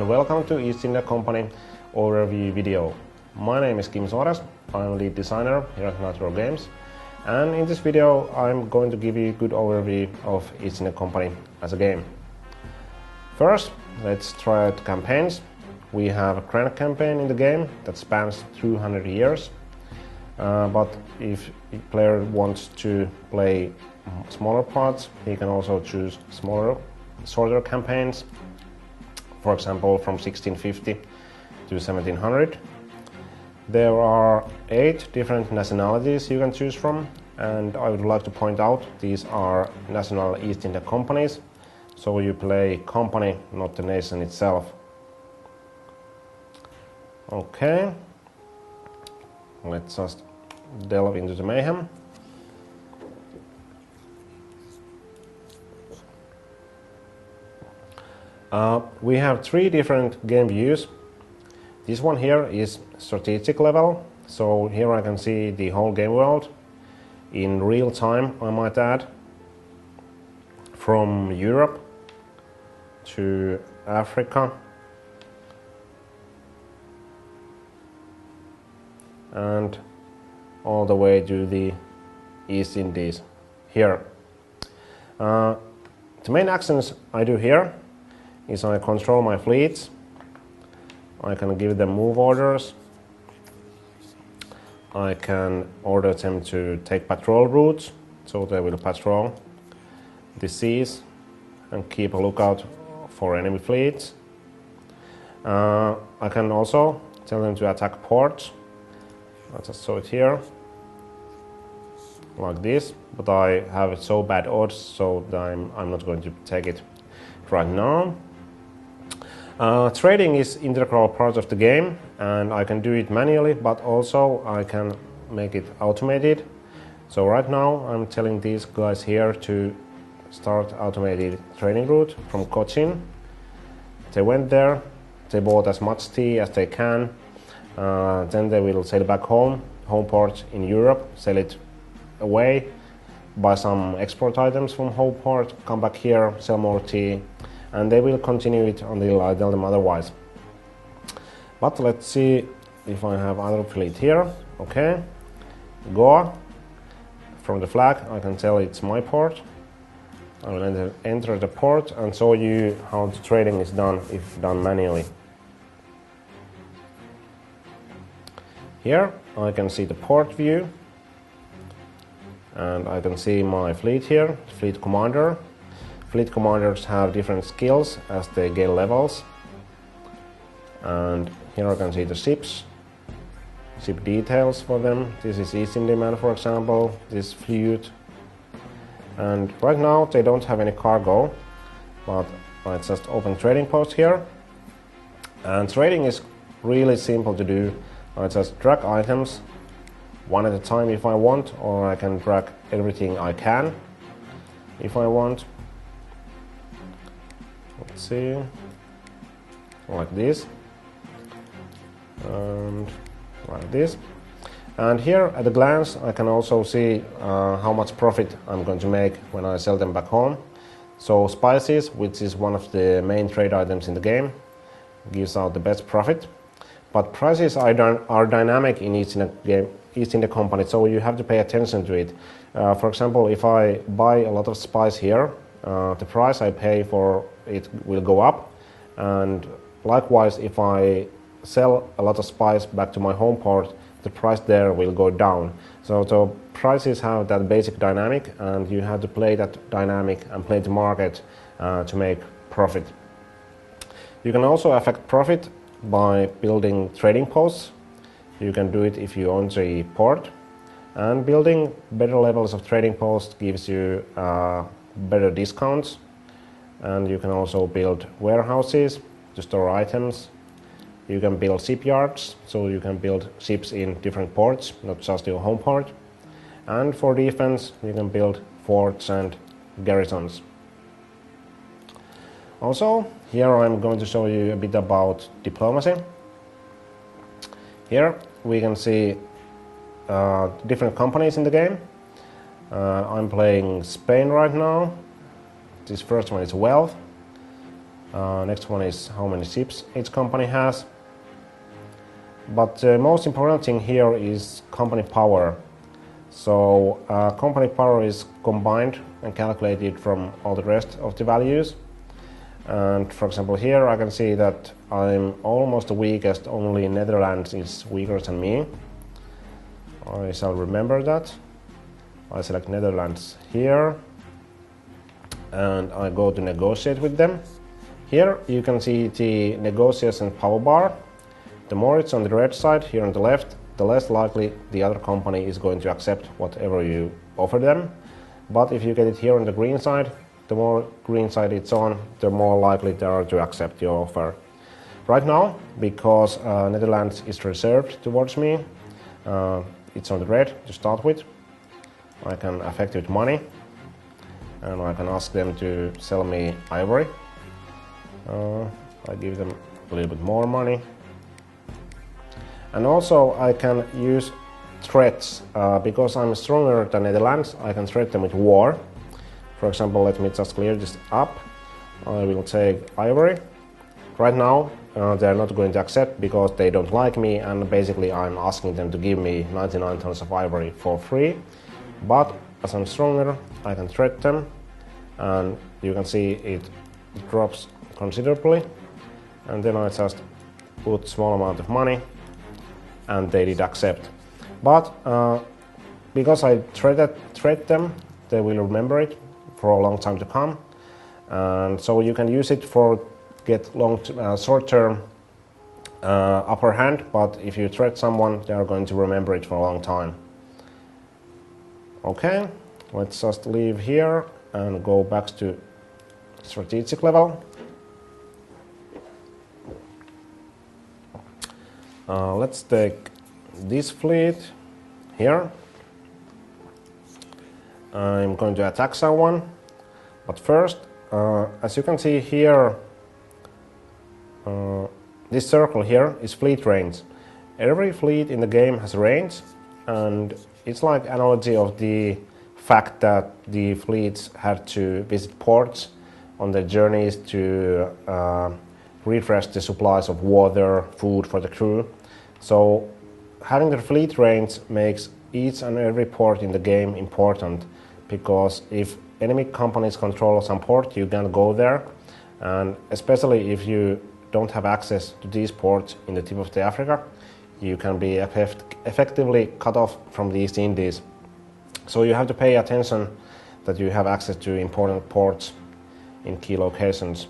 and welcome to East India Company overview video. My name is Kim Soares, I'm lead designer here at Natural Games, and in this video I'm going to give you a good overview of East India Company as a game. First, let's try out campaigns. We have a grand campaign in the game that spans 200 years, but if the player wants to play smaller parts, he can also choose shorter campaigns, for example from 1650 to 1700. There are 8 different nationalities you can choose from, and I would like to point out these are national East India companies, so you play company, not the nation itself. Okay, let's just delve into the mayhem. We have 3 different game views. This one here is strategic level, so here I can see the whole game world in real time, I might add, from Europe to Africa and all the way to the East Indies here. The main actions I do here is I control my fleets. I can give them move orders. I can order them to take patrol routes, so they will patrol the seas and keep a lookout for enemy fleets. I can also tell them to attack ports. I'll just show it here, like this, but I have so bad odds, so I'm not going to take it right now. Trading is integral part of the game, and I can do it manually, but also I can make it automated. So right now I'm telling these guys here to start automated trading route from Cochin. They went there, they bought as much tea as they can, then they will sail back home port in Europe, sell it away, buy some export items from home port, come back here, sell more tea, and they will continue it until I tell them otherwise. But let's see if I have other fleet here. Okay, Goa. From the flag I can tell it's my port. I will enter the port and show you how the trading is done if done manually. Here I can see the port view, and I can see my fleet here, fleet commander. Fleet commanders have different skills as they gain levels, and here I can see the ships, ship details for them. This is East Indiaman, for example, this fleet, and right now they don't have any cargo, but I just open trading post here, and trading is really simple to do. I just drag items one at a time if I want, or I can drag everything I can if I want. Let's see, like this and like this. And here at a glance I can also see how much profit I'm going to make when I sell them back home. So spices, which is one of the main trade items in the game, gives out the best profit. But prices are dynamic in East India Company, so you have to pay attention to it. For example, if I buy a lot of spice here, the price I pay for it will go up, and likewise if I sell a lot of spice back to my home port, the price there will go down. So prices have that basic dynamic, and you have to play that dynamic and play the market to make profit. You can also affect profit by building trading posts. You can do it if you own the port, and building better levels of trading posts gives you better discounts, and you can also build warehouses to store items. You can build shipyards, so you can build ships in different ports, not just your home port. And for defense, you can build forts and garrisons. Also, here I'm going to show you a bit about diplomacy. Here we can see different companies in the game. I'm playing Spain right now. This first one is Wealth. Next one is how many ships each company has. But the most important thing here is company power. So company power is combined and calculated from all the rest of the values. And for example, here I can see that I'm almost the weakest, only Netherlands is weaker than me. I shall remember that. I select Netherlands here and I go to negotiate with them. Here you can see the negotiation power bar. The more it's on the red side here on the left, the less likely the other company is going to accept whatever you offer them. But if you get it here on the green side, the more green side it's on, the more likely they are to accept your offer. Right now, because Netherlands is reserved towards me, it's on the red to start with. I can affect it with money and I can ask them to sell me ivory. I give them a little bit more money. And also I can use threats. Because I'm stronger than Netherlands, I can threat them with war. For example, let me just clear this up. I will take ivory. Right now they're not going to accept because they don't like me, and basically I'm asking them to give me 99 tons of ivory for free. But as I'm stronger, I can threat them, and you can see it drops considerably. And then I just put small amount of money and they did accept. But because I threat them, they will remember it for a long time to come. And so you can use it for get short-term upper hand, but if you threat someone, they are going to remember it for a long time. Okay, let's just leave here and go back to strategic level. Let's take this fleet here. I'm going to attack someone, but first, as you can see here, this circle here is fleet range. Every fleet in the game has range, and it's like analogy of the fact that the fleets had to visit ports on their journeys to refresh the supplies of water, food for the crew. So having the fleet range makes each and every port in the game important, because if enemy companies control some port, you can't go there, and especially if you don't have access to these ports in the tip of the Africa, you can be effectively cut off from the East Indies. So you have to pay attention that you have access to important ports in key locations.